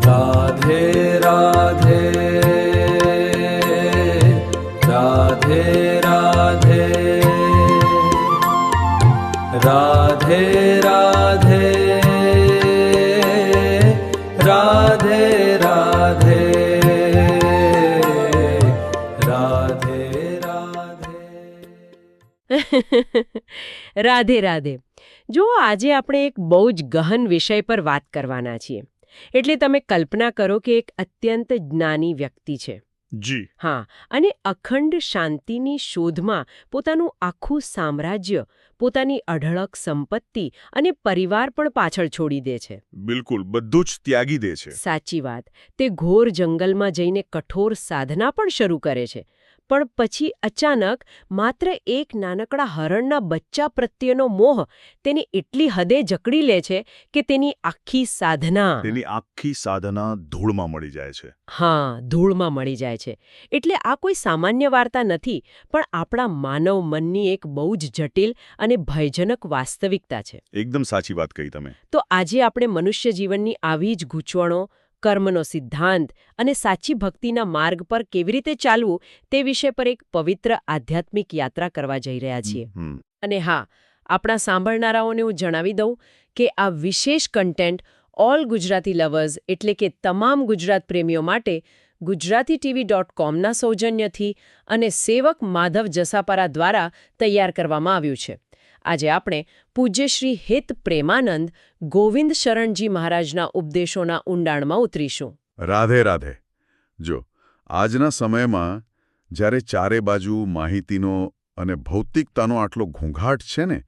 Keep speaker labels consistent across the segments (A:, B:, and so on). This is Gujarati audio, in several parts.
A: राधे राधे राधे राधे राधे राधे राधे राधे राधे
B: રાધે રાધે. જો આજે આપણે એક બહુ જ ગહન વિષય પર વાત કરવાના છીએ. એટલે તમે કલ્પના કરો કે એક અત્યંત જ્ઞાની વ્યક્તિ છે.
C: જી.
B: હા, અને અખંડ શાંતિની શોધમાં પોતાનું આખું સામ્રાજ્ય, પોતાની અઢળક સંપત્તિ અને પરિવાર પણ પાછળ છોડી દે છે.
C: બિલકુલ, બધું જ ત્યાગી દે છે.
B: સાચી વાત. તે ઘોર જંગલમાં જઈને કઠોર સાધના પણ શરૂ કરે છે. પણ પછી અચાનક માત્ર એક નાનકડા હરણના બચ્ચા પ્રત્યેનો મોહ તેને એટલી હદે જકડી લે છે કે તેની આખી સાધના
C: ધૂળમાં મળી જાય છે.
B: હા, ધૂળમાં મળી જાય છે. એટલે આ કોઈ સામાન્ય વાર્તા નથી, પણ આપણા માનવ મનની એક બહુ જ જટિલ અને ભયજનક વાસ્તવિકતા છે.
C: એકદમ સાચી વાત કહી તમે.
B: તો આજે આપણે મનુષ્ય જીવનની આવી જ ગૂંચવણો, કર્મનો સિદ્ધાંત અને સાચી ભક્તિના માર્ગ પર કેવી રીતે ચાલવું તે વિષય પર એક પવિત્ર આધ્યાત્મિક યાત્રા કરવા જઈ રહ્યા છીએ. અને હા, આપણા સાંભળનારાઓને હું જણાવી દઉં કે આ વિશેષ કન્ટેન્ટ ઓલ ગુજરાતી લવર્સ એટલે કે તમામ ગુજરાત પ્રેમીઓ માટે gujaratiTV.comના સૌજન્યથી અને સેવક માધવ જસાપરા દ્વારા તૈયાર કરવામાં આવ્યું છે. આજે આપણે પૂજ્ય શ્રી હિત પ્રેમાનંદ ગોવિંદ શરણજી મહારાજના ઉપદેશોના ઊંડાણમાં ઉતરીશું.
C: રાધે રાધે. જો આજના સમયમાં જ્યારે ચારે બાજુ માહિતીનો અને ભૌતિકતાનો આટલો ઘોંઘાટ છે ને,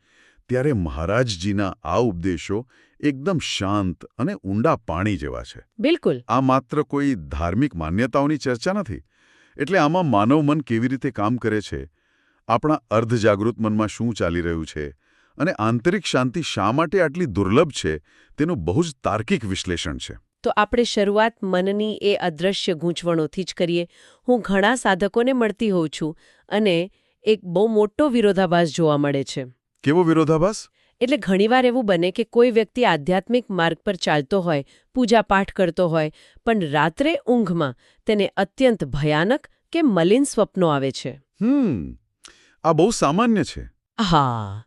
C: ત્યારે મહારાજજીના આ ઉપદેશો એકદમ શાંત અને ઊંડા પાણી જેવા છે.
B: બિલકુલ.
C: આ માત્ર કોઈ ધાર્મિક માન્યતાઓની ચર્ચા નથી. એટલે આમાં માનવ મન કેવી રીતે કામ કરે છે, આપણા અર્ધજાગૃત મનમાં શું ચાલી રહ્યું છે અને આંતરિક શાંતિ શા માટે આટલી દુર્લભ છે તેનું બહુ જ તાર્કિક વિશ્લેષણ છે.
B: તો આપણે શરૂઆત મનની એ અદ્રશ્ય ગૂંચવણોથી જ કરીએ. હું ઘણા સાધકોને મળતી હોઉં છું અને એક બહુ મોટો વિરોધાભાસ જોવા મળે છે.
C: કેવો વિરોધાભાસ?
B: એટલે ઘણીવાર એવું બને કે કોઈ વ્યક્તિ આધ્યાત્મિક માર્ગ પર ચાલતો હોય, પૂજાપાઠ કરતો હોય, પણ રાત્રે ઊંઘમાં તેને અત્યંત ભયાનક કે મલિન સ્વપ્નો આવે છે.
C: આ બહુ સામાન્ય છે.
B: હા,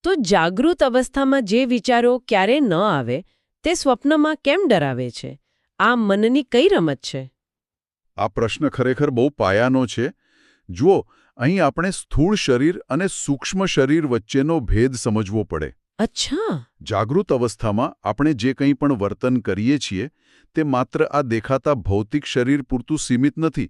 B: તો જાગૃત અવસ્થામાં જે વિચારો ક્યારે ન આવે તે સ્વપ્નમાં કેમ ડરાવે છે? આ મનની કઈ રમત છે?
C: આ પ્રશ્ન ખરેખર બહુ પાયાનો છે. જુઓ, અહીં આપણે સ્થૂળ શરીર અને સૂક્ષ્મ શરીર વચ્ચેનો ભેદ સમજવો પડે.
B: અચ્છા.
C: જાગૃત અવસ્થામાં આપણે જે કંઈ પણ વર્તન કરીએ છીએ તે માત્ર આ દેખાતા ભૌતિક શરીર પૂરતું સીમિત નથી.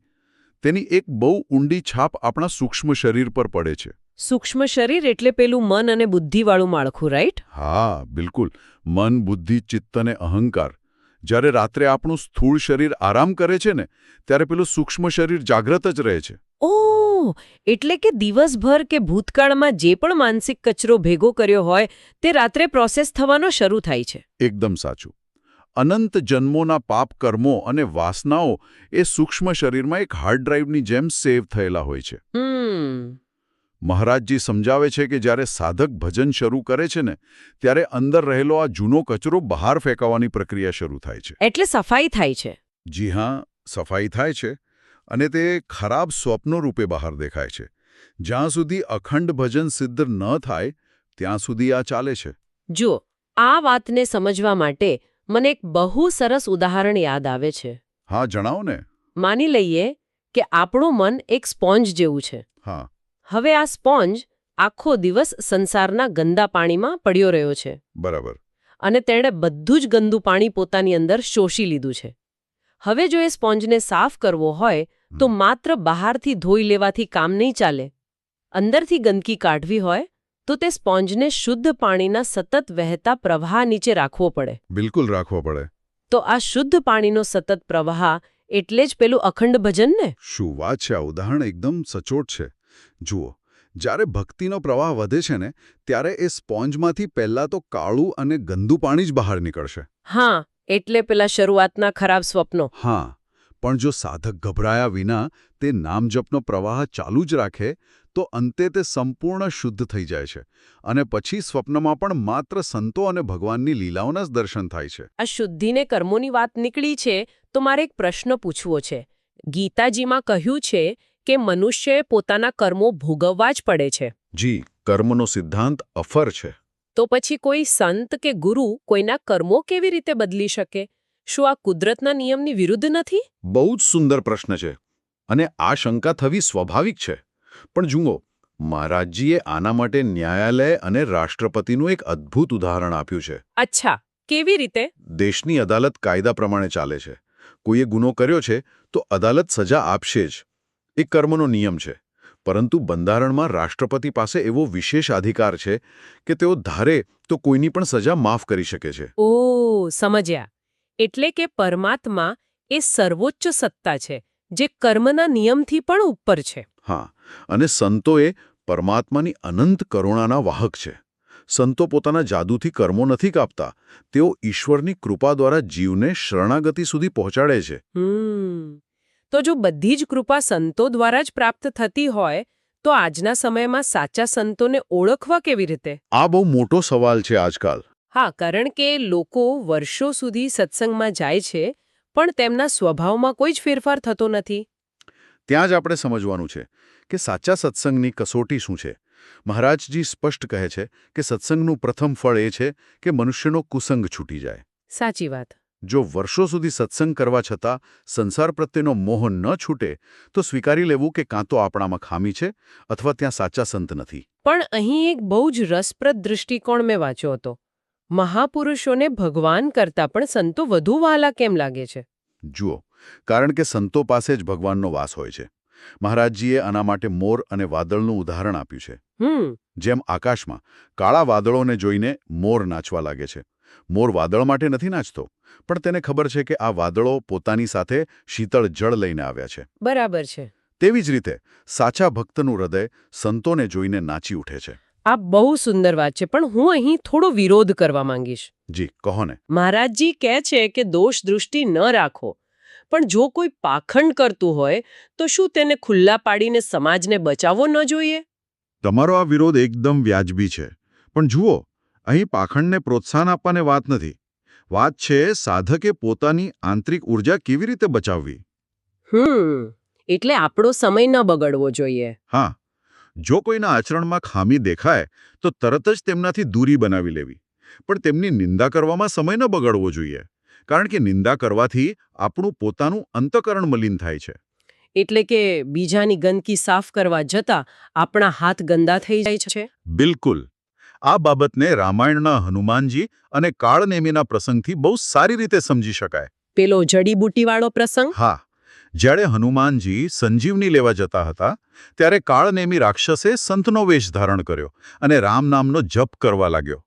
C: તેની એક બહુ ઊંડી છાપ આપણા સૂક્ષ્મ શરીર પર પડે છે.
B: સૂક્ષ્મ શરીર એટલે પેલું મન અને બુદ્ધિવાળું માળખું, રાઈટ?
C: હા, બિલકુલ. મન, બુદ્ધિ, ચિત્ત અને અહંકાર. જ્યારે રાત્રે આપણું સ્થૂળ શરીર આરામ કરે છે ને, ત્યારે પેલું સૂક્ષ્મ શરીર જાગ્રત જ રહે છે.
B: ઓહ, એટલે કે દિવસભર કે ભૂતકાળમાં જે પણ માનસિક કચરો ભેગો કર્યો હોય તે રાત્રે પ્રોસેસ થવાનો શરૂ થાય છે.
C: એકદમ સાચું. અનંત જન્મોના પાપ કર્મો અને વાસનાઓ એ સૂક્ષ્મ શરીરમાં એક હાર્ડ ડ્રાઈવની જેમ સેવ થયેલા હોય છે. મહારાજજી સમજાવે છે કે જ્યારે સાધક ભજન શરૂ કરે છે ને, ત્યારે અંદર રહેલો આ જૂનો કચરો બહાર ફેંકવાની પ્રક્રિયા શરૂ થાય છે.
B: એટલે સફાઈ થાય છે.
C: જી હા, સફાઈ થાય છે. અને તે ખરાબ સ્વપ્નો રૂપે બહાર દેખાય છે. જ્યાં સુધી અખંડ ભજન સિદ્ધ ન થાય ત્યાં સુધી આ ચાલે છે.
B: જો આ વાતને સમજવા માટે મને એક બહુ સરસ ઉદાહરણ યાદ આવે છે.
C: હા, જણાવો ને.
B: માની લઈએ કે આપણું મન એક સ્પોન્જ જેવું છે.
C: હા.
B: હવે આ સ્પોન્જ આખો દિવસ સંસારના ગંદા પાણીમાં પડ્યો રહ્યો છે.
C: બરાબર.
B: અને તેણે બધું જ ગંદુ પાણી પોતાની અંદર શોષી લીધું છે. હવે જો એ સ્પોન્જને સાફ કરવો હોય તો માત્ર બહારથી ધોઈ લેવાથી કામ નહીં ચાલે. અંદરથી ગંદકી કાઢવી હોય તો તે સ્પોન્જને શુદ્ધ પાણીના સતત વહેતા પ્રવાહ નીચે રાખવો પડે.
C: બિલકુલ રાખવો પડે.
B: તો આ શુદ્ધ પાણીનો સતત પ્રવાહ એટલે જ પેલું અખંડ ભજન ને.
C: શું વાત છે! આ ઉદાહરણ એકદમ સચોટ છે. જુઓ, જ્યારે ભક્તિનો પ્રવાહ વધે છે ને, ત્યારે એ સ્પોન્જમાંથી પહેલાં તો કાળું અને ગંદુ પાણી જ બહાર નીકળશે.
B: હા, એટલે પેલા શરૂઆતના ખરાબ સ્વપ્નો.
C: હા, પણ જો સાધક ગભરાયા વિના તે નામજપનો પ્રવાહ ચાલુ જ રાખે તો અંતે તે સંપૂર્ણ શુદ્ધ થઈ જાય છે અને પછી સ્વપ્નમાં પણ માત્ર સંતો અને ભગવાનની લીલાઓના જ દર્શન થાય છે.
B: આ શુદ્ધિને કર્મોની વાત નીકળી છે તો મારે એક પ્રશ્ન પૂછવો છે. ગીતાજીમાં કહ્યું છે કે મનુષ્યએ પોતાના કર્મો ભોગવવા જ પડે છે.
C: જી, કર્મનો સિદ્ધાંત અફર છે.
B: તો પછી કોઈ સંત કે ગુરુ કોઈના કર્મો કેવી રીતે બદલી શકે? શું આ કુદરતના નિયમની વિરુદ્ધ નથી?
C: બહુ જ સુંદર પ્રશ્ન છે અને આ શંકા થવી સ્વાભાવિક છે. પણ જુઓ, મહારાજજીએ આના માટે ન્યાયાલય અને રાષ્ટ્રપતિનું એક અદ્ભુત ઉદાહરણ આપ્યું છે.
B: અચ્છા, કેવી રીતે?
C: દેશની અદાલત કાયદા પ્રમાણે ચાલે છે. કોઈએ ગુનો કર્યો છે તો અદાલત સજા આપશે જ. એ કર્મનો નિયમ છે. પરંતુ બંધારણમાં રાષ્ટ્રપતિ પાસે એવો વિશેષ અધિકાર છે કે તેઓ ધારે તો કોઈની પણ સજા માફ કરી શકે છે.
B: ઓહ, સમજ્યા. એટલે કે પરમાત્મા એ સર્વોચ્ચ સત્તા છે જે કર્મના નિયમથી પણ ઉપર છે.
C: હા, અને સંતો એ પરમાત્માની અનંત કરુણાના વાહક છે. સંતો પોતાના જાદુથી કર્મો નથી કાપતા. તેઓ ઈશ્વરની કૃપા દ્વારા જીવને શરણાગતિ સુધી પહોંચાડે છે.
B: તો જો બધી જ કૃપા સંતો દ્વારા જ પ્રાપ્ત થતી હોય તો આજના સમયમાં સાચા સંતોને ઓળખવા કેવી રીતે?
C: આ બહુ મોટો સવાલ છે આજકાલ.
B: હા, કારણ કે લોકો વર્ષો સુધી સત્સંગમાં જાય છે પણ તેમના સ્વભાવમાં કોઈ જ ફેરફાર થતો નથી.
C: ત્યાં જ આપણે સમજવાનું છે કે સાચા સત્સંગની કસોટી શું છે. મહારાજજી સ્પષ્ટ કહે છે કે સત્સંગનું પ્રથમ ફળ એ છે કે મનુષ્યનો કુસંગ છૂટી જાય.
B: સાચી વાત.
C: જો વર્ષો સુધી સત્સંગ કરવા છતાં સંસાર પ્રત્યેનો મોહ ન છૂટે તો સ્વીકારી લેવું કે કાં તો આપણામાં ખામી છે અથવા ત્યાં સાચા સંત નથી.
B: પણ અહીં એક બહુ જ રસપ્રદ દૃષ્ટિકોણ મેં વાંચ્યો હતો. મહાપુરુષોને ભગવાન કરતાં પણ સંતો વધુ વહાલા કેમ લાગે છે?
C: જુઓ, કારણ કે સંતો પાસે જ ભગવાનનો વાસ હોય છે. મહારાજજીએ આના માટે મોર અને વાદળનું ઉદાહરણ આપ્યું છે. જેમ આકાશમાં કાળા વાદળોને જોઈને મોર નાચવા લાગે છે. મોર વાદળ માટે નથી નાચતો, પણ તેને ખબર છે કે આ વાદળો પોતાની સાથે શીતળ જળ લઈને આવ્યા છે.
B: બરાબર છે.
C: તેવી જ રીતે સાચા ભક્તનું હૃદય સંતોને જોઈને નાચી ઉઠે છે.
B: આ બહુ સુંદર વાત છે, પણ હું અહીં થોડો વિરોધ કરવા માંગીશ.
C: જી, કહો ને.
B: મહારાજજી કહે છે કે દોષ દૃષ્ટિ ન રાખો, પણ જો કોઈ પાખંડ કરતું હોય તો શું તેને ખુલ્લા પાડીને સમાજને બચાવવો ન જોઈએ?
C: તમારો આ વિરોધ એકદમ વ્યાજબી છે. પણ જુઓ, અહીં પાખંડને પ્રોત્સાહન આપવાની વાત નથી. વાત છે સાધકે પોતાની આંતરિક ઉર્જા કેવી રીતે બચાવવી.
B: એટલે આપણો સમય ન બગડવો જોઈએ.
C: હા, જો કોઈના આચરણમાં ખામી દેખાય તો તરત જ તેમનાથી દૂરી બનાવી લેવી. પણ તેમની નિંદા કરવામાં સમય ન બગાડવો જોઈએ, કારણ કે નિંદા કરવાથી આપણું પોતાનું અંતઃકરણ મલિન થાય છે.
B: એટલે કે બીજાની ગંદકી સાફ કરવા જતાં આપણા હાથ ગંદા થઈ જાય છે.
C: બિલકુલ. આ બાબતને રામાયણના હનુમાનજી અને કાળનેમીના પ્રસંગથી બહુ સારી રીતે સમજી શકાય.
B: પેલો જડીબુટીવાળો પ્રસંગ?
C: હા, જ્યારે હનુમાનજી સંજીવની લેવા જતા હતા ત્યારે કાળનેમી રાક્ષસે સંતનો વેશ ધારણ કર્યો અને રામ નામનો જપ કરવા લાગ્યો.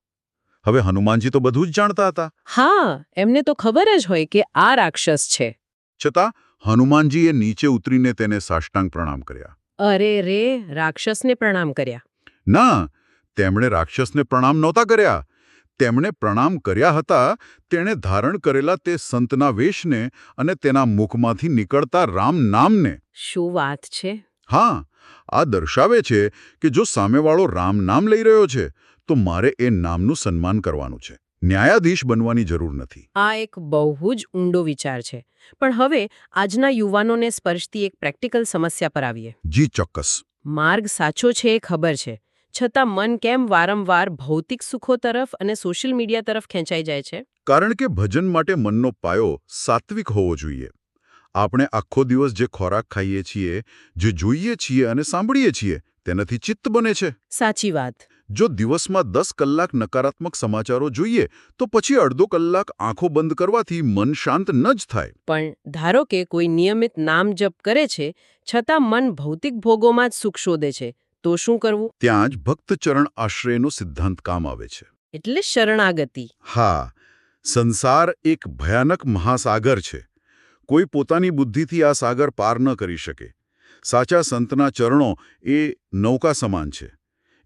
C: હવે હનુમાનજી તો બધું જ જાણતા હતા.
B: હા, એમને તો ખબર જ હોય કે આ રાક્ષસ છે.
C: છતાં હનુમાનજીએ નીચે ઉતરીને તેને સાષ્ટાંગ પ્રણામ કર્યા.
B: અરે રે, રાક્ષસને પ્રણામ કર્યા?
C: ના, તેમણે રાક્ષસને પ્રણામ નહોતા કર્યા. તેમણે પ્રણામ કર્યા હતા તેણે ધારણ કરેલા તે સંતના વેશને અને તેના મુખમાંથી નીકળતા રામ નામને.
B: શું વાત છે?
C: હા, આ દર્શાવે છે કે જો સામેવાળો રામ નામ લઈ રહ્યો છે તો મારે એ નામનું સન્માન કરવાનું છે. ન્યાયાધીશ બનવાની જરૂર નથી.
B: આ એક બહુ જ ઊંડો વિચાર છે. પણ હવે આજના યુવાનોને સ્પર્શતી એક પ્રેક્ટિકલ સમસ્યા પર આવીએ.
C: જી, ચોક્કસ.
B: માર્ગ સાચો છે એ ખબર છે, છતાં મન કેમ વારંવાર ભૌતિક સુખો તરફ અને સોશિયલ મીડિયા તરફ ખેંચાઈ જાય છે?
C: કારણ કે ભજન માટે મનનો પાયો સાત્વિક હોવો જોઈએ. આપણે આખો દિવસ જે ખોરાક ખાઈએ છીએ, જે જોઈએ છીએ અને સાંભળીએ છીએ, તેનાથી ચિત્ત બને છે.
B: સાચી વાત.
C: જો દિવસમાં 10 કલાક નકારાત્મક સમાચારો જોઈએ તો પછી અડધો કલાક આંખો બંધ કરવાથી મન શાંત ન જ થાય.
B: પણ ધારો કે કોઈ નિયમિત નામ જપ કરે છે છતાં મન ભૌતિક ભોગોમાં જ સુખ શોધે છે, તો શું કરવું?
C: ત્યાં જ ભક્ત ચરણ આશ્રયનો સિદ્ધાંત કામ આવે છે.
B: એટલે શરણાગતિ.
C: હા, સંસાર એક ભયાનક મહાસાગર છે. કોઈ પોતાની બુદ્ધિથી આ સાગર પાર ન કરી શકે. સાચા સંતના ચરણો એ નૌકા સમાન છે.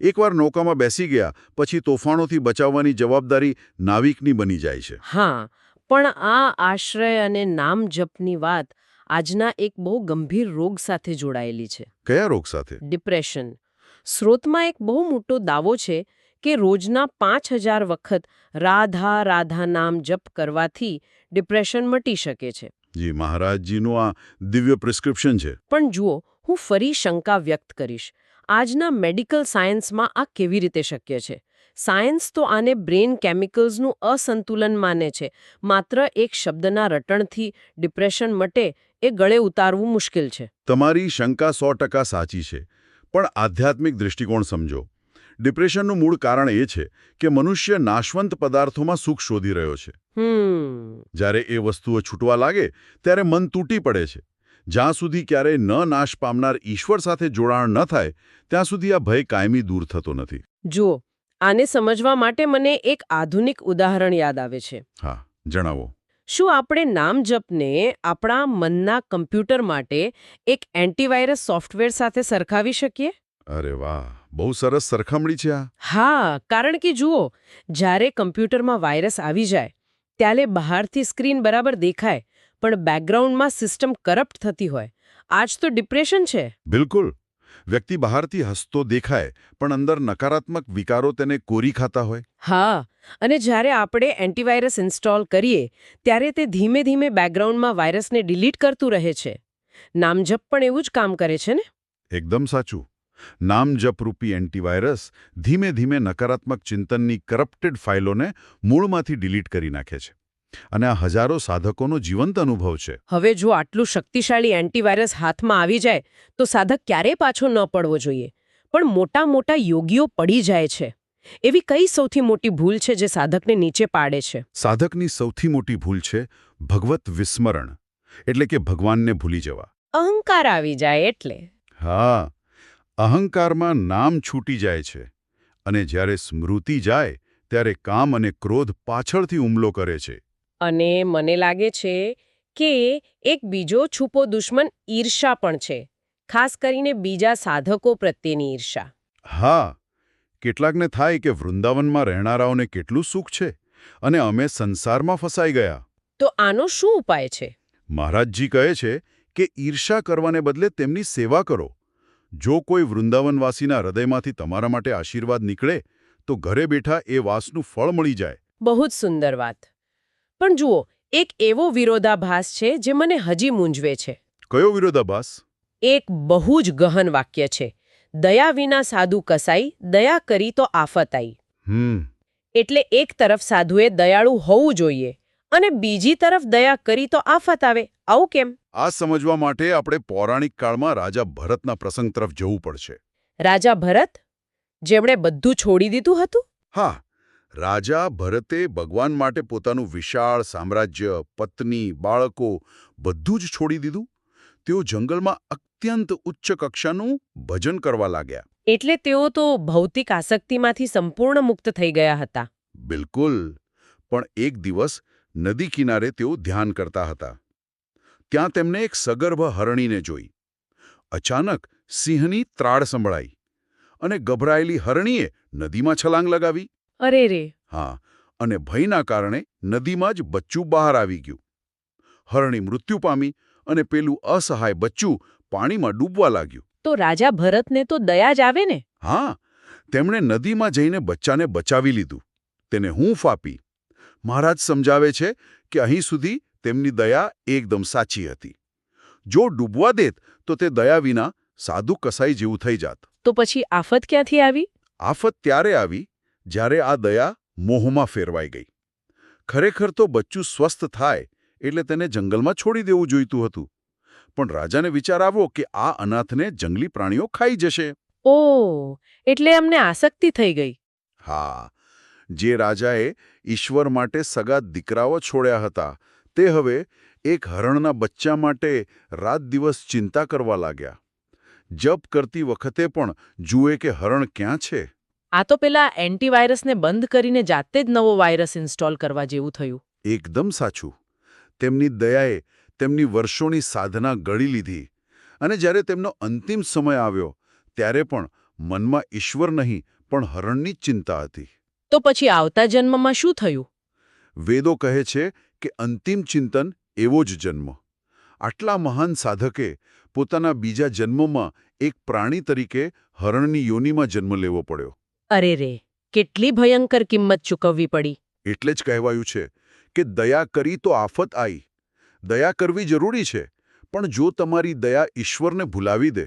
C: એકવાર નૌકામાં બેસી ગયા પછી તોફાનોથી બચાવવાની જવાબદારી નાવિકની બની જાય છે.
B: હા, પણ આ આશ્રય અને નામ જપની વાત આજના એક બહુ ગંભીર રોગ સાથે જોડાયેલી છે.
C: કયા રોગ સાથે?
B: ડિપ્રેશન. સ્રોતમાં એક બહુ મોટો દાવો છે કે રોજના 5000 વખત રાધા રાધા નામ જપ કરવાથી ડિપ્રેશન મટી શકે છે.
C: જી, મહારાજજીનું આ દિવ્ય પ્રિસ્ક્રિપ્શન છે.
B: પણ જુઓ, હું ફરી શંકા વ્યક્ત કરીશ. આજના મેડિકલ સાયન્સમાં આ કેવી રીતે શક્ય છે? સાયન્સ તો આને બ્રેન કેમિકલ્સનું અસંતુલન માને છે. માત્ર એક શબ્દના રટણથી ડિપ્રેશન મટે એ ગળે ઉતારવું મુશ્કેલ છે.
C: તમારી શંકા 100% સાચી છે, પણ આધ્યાત્મિક દૃષ્ટિકોણ સમજો. ડિપ્રેશનનું મૂળ કારણ એ છે કે મનુષ્ય નાશવંત પદાર્થોમાં સુખ શોધી રહ્યો છે. જ્યારે એ વસ્તુઓ છૂટવા લાગે ત્યારે મન તૂટી પડે છે. જ્યાં સુધી ક્યારેય ન નાશ પામનાર ઈશ્વર સાથે જોડાણ ન થાય ત્યાં સુધી આ ભય કાયમી દૂર થતો નથી.
B: જુઓ, આને સમજવા માટે મને એક આધુનિક ઉદાહરણ યાદ આવે છે.
C: હા, જણાવો.
B: શું આપણે નામ જપને આપણા મનના કમ્પ્યુટર માટે એક એન્ટીવાયરસ સોફ્ટવેર સાથે સરખાવી શકીએ?
C: અરે વાહ, બહુ સરસ સરખામણી છે આ.
B: હા, કારણ કે જુઓ, જ્યારે કમ્પ્યુટરમાં વાયરસ આવી જાય ત્યારે બહારથી સ્ક્રીન બરાબર દેખાય, પણ બેકગ્રાઉન્ડમાં સિસ્ટમ કરપ્ટ થતી હોય. આ જ તો ડિપ્રેશન છે.
C: બિલકુલ. વ્યક્તિ બહારથી હસતો દેખાય પણ અંદર નકારાત્મક વિકારો તેને કોરી ખાતા હોય.
B: હા, અને જ્યારે આપણે એન્ટીવાયરસ ઇન્સ્ટોલ કરીએ ત્યારે તે ધીમે ધીમે બેકગ્રાઉન્ડમાં વાયરસને ડિલીટ કરતું રહે છે. નામજપ પણ એવું જ કામ કરે છે ને?
C: એકદમ સાચું. નામજપરૂપી એન્ટીવાયરસ ધીમે ધીમે નકારાત્મક ચિંતનની કરપ્ટેડ ફાઇલોને મૂળમાંથી ડિલીટ કરી નાખે છે. અને આ હજારો સાધકોનો જીવંત અનુભવ છે.
B: હવે જો આટલું શક્તિશાળી એન્ટીવાયરસ હાથમાં આવી જાય તો સાધક ક્યારેય પાછો ન પડવો જોઈએ. પણ મોટા મોટા યોગીઓ પડી જાય છે. એવી કઈ સૌથી મોટી ભૂલ છે જે સાધકને નીચે પાડે છે?
C: સાધકની સૌથી મોટી ભૂલ છે ભગવત વિસ્મરણ, એટલે કે ભગવાનને ભૂલી જવા.
B: અહંકાર આવી જાય એટલે?
C: હા, અહંકારમાં નામ છૂટી જાય છે અને જ્યારે સ્મૃતિ જાય ત્યારે કામ અને ક્રોધ પાછળથી હુમલો કરે છે.
B: અને મને લાગે છે કે એક બીજો છુપો દુશ્મન ઈર્ષા પણ છે, ખાસ કરીને બીજા સાધકો પ્રત્યેની ઈર્ષા.
C: હા, કેટલાકને થાય કે વૃંદાવનમાં રહેનારાઓને કેટલું સુખ છે અને અમે સંસારમાં ફસાઈ ગયા.
B: તો આનો શું ઉપાય છે?
C: મહારાજજી કહે છે કે ઈર્ષા કરવાને બદલે તેમની સેવા કરો. જો કોઈ વૃંદાવનવાસીના હૃદયમાંથી તમારા માટે આશીર્વાદ નીકળે તો ઘરે બેઠા એ વાસનું ફળ મળી જાય.
B: બહુ જ સુંદર વાત. પણ જુઓ, એક એવો વિરોધાભાસ છે જે મને હજી મૂંઝવે છે.
C: કયો વિરોધાભાસ?
B: એક બહુ જ ગહન વાક્ય છે, દયા વિના સાધુ કસાઈ, દયા કરી તો આફત આઈ. એટલે એક તરફ સાધુએ દયાળુ હોવું જોઈએ અને બીજી તરફ દયા કરી તો આફત આવે. આવું કેમ?
C: આ સમજવા માટે આપણે પૌરાણિક કાળમાં રાજા ભરતના પ્રસંગ તરફ જવું પડશે.
B: રાજા ભરત, જેમણે બધું છોડી દીધું હતું?
C: હા, રાજા ભરતે ભગવાન માટે પોતાનું વિશાળ સામ્રાજ્ય, પત્ની, બાળકો બધું જ છોડી દીધું. તેઓ જંગલમાં અત્યંત ઉચ્ચ કક્ષાનું ભજન કરવા લાગ્યા.
B: એટલે તેઓ તો ભૌતિક આસક્તિમાંથી સંપૂર્ણ મુક્ત થઈ ગયા હતા.
C: બિલકુલ. પણ એક દિવસ નદી કિનારે તેઓ ધ્યાન કરતા હતા. ત્યાં તેમને એક સગર્ભ હરણીને જોઈ. અચાનક સિંહની ત્રાડ સંભળાઈ અને ગભરાયેલી હરણીએ નદીમાં છલાંગ લગાવી.
B: અરે રે!
C: હા, અને ભયના કારણે નદીમાં જ બચ્ચું બહાર આવી ગયું. હરણી મૃત્યુ પામી અને પેલું અસહાય બચ્ચું પાણીમાં ડૂબવા લાગ્યું.
B: તો રાજા ભરતને તો દયા જ આવે ને?
C: હા, તેમણે નદીમાં જઈને બચ્ચાને બચાવી લીધું, તેને હૂંફ આપી. મહારાજ સમજાવે છે કે અહીં સુધી તેમની દયા એકદમ સાચી હતી. જો ડૂબવા દેત તો તે દયા વિના સાધુ કસાઈ જેવું થઈ જાત.
B: તો પછી આફત ક્યાંથી આવી?
C: આફત ત્યારે આવી જ્યારે આ દયા મોહમાં ફેરવાઈ ગઈ. ખરેખર તો બચ્ચું સ્વસ્થ થાય એટલે તેને જંગલમાં છોડી દેવું જોઈતું હતું. પણ રાજાને વિચાર આવ્યો કે આ અનાથને જંગલી પ્રાણીઓ ખાઈ જશે.
B: ઓહ, એટલે અમને આસક્તિ થઈ ગઈ.
C: હા, જે રાજાએ ઈશ્વર માટે સગા દીકરાઓ છોડ્યા હતા તે હવે એક હરણના બચ્ચા માટે રાત દિવસ ચિંતા કરવા લાગ્યા. જપ કરતી વખતે પણ જુએ કે હરણ ક્યાં છે.
B: આ તો પેલા એન્ટીવાયરસને બંધ કરીને જાતે જ નવો વાયરસ ઇન્સ્ટોલ કરવા જેવું થયું.
C: એકદમ સાચું. તેમની દયાએ તેમની વર્ષોની સાધના ગળી લીધી અને જ્યારે તેમનો અંતિમ સમય આવ્યો ત્યારે પણ મનમાં ઈશ્વર નહીં પણ હરણની જ ચિંતા હતી.
B: તો પછી આવતા જન્મમાં શું થયું?
C: વેદો કહે છે કે અંતિમ ચિંતન એવો જ જન્મ. આટલા મહાન સાધકે પોતાના બીજા જન્મમાં એક પ્રાણી તરીકે હરણની યોનિમાં જન્મ લેવો પડ્યો.
B: અરે રે, કેટલી ભયંકર કિંમત ચૂકવવી પડી.
C: એટલે જ કહેવાયું છે કે દયા કરી તો આફત આવી. દયા કરવી જરૂરી છે, પણ જો તમારી દયા ઈશ્વરને ભૂલાવી દે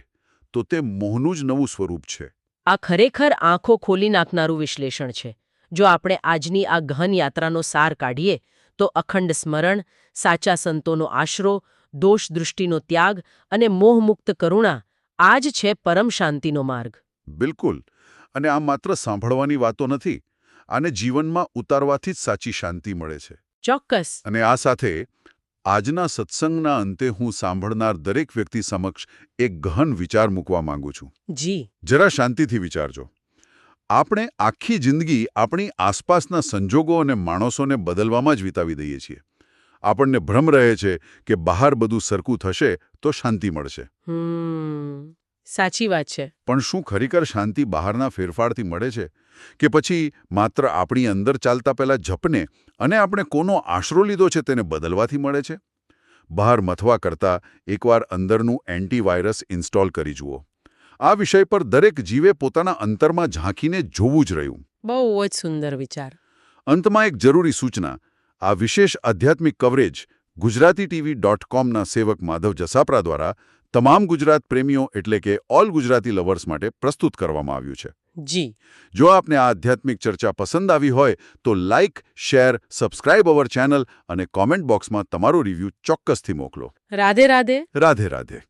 C: તો તે મોહનું જ નવું સ્વરૂપ છે.
B: આ ખરેખર આંખો ખોલી નાખનારું વિશ્લેષણ છે. જો આપણે આજની આ ગહન યાત્રાનો સાર કાઢીએ તો અખંડ સ્મરણ, સાચા સંતોનો આશરો, દોષ દૃષ્ટિનો ત્યાગ અને મોહમુક્ત કરુણા આ જ છે પરમ શાંતિનો માર્ગ.
C: બિલકુલ. અને આ માત્ર સાંભળવાની વાતો નથી. આને જીવનમાં ઉતારવાથી જ સાચી શાંતિ મળે છે.
B: ચોક્કસ.
C: અને આ સાથે આજના સત્સંગના અંતે હું સાંભળનાર દરેક વ્યક્તિ સમક્ષ એક ગહન વિચાર મૂકવા માંગુ છું.
B: જી.
C: જરા શાંતિથી વિચારજો. આપણે આખી જિંદગી આપણી આસપાસના સંજોગો અને માણસોને બદલવામાં જ વિતાવી દઈએ છીએ. આપણને ભ્રમ રહે છે કે બહાર બધું સરખું થશે તો શાંતિ મળશે.
B: સાચી વાત છે.
C: પણ શું ખરેખર શાંતિ બહારના ફેરફારથી મળે છે કે પછી માત્ર આપણી અંદર ચાલતા પહેલા જપને અને આપણે કોનો આશરો લીધો છે તેને બદલવાથી મળે છે? બહાર મથવા કરતાં એકવાર અંદરનું એન્ટીવાયરસ ઇન્સ્ટોલ કરી જુઓ. આ વિષય પર દરેક જીવે પોતાના અંતરમાં ઝાંકીને જોવું જ રહ્યું.
B: બહુ જ સુંદર વિચાર.
C: અંતમાં એક જરૂરી સૂચના. આ વિશેષ આધ્યાત્મિક કવરેજ ગુજરાતીTV.comના સેવક માધવ જસાપરા દ્વારા તમામ ગુજરાત પ્રેમીઓ એટલે કે ઓલ ગુજરાતી લવર્સ માટે પ્રસ્તુત કરવામાં આવ્યું છે.
B: જી.
C: જો આપને આ આધ્યાત્મિક ચર્ચા પસંદ આવી હોય તો like, share, subscribe our channel અને કોમેન્ટ બોક્સમાં તમારો રિવ્યૂ ચોક્કસથી મોકલો.
B: રાધે રાધે.
C: રાધે રાધે.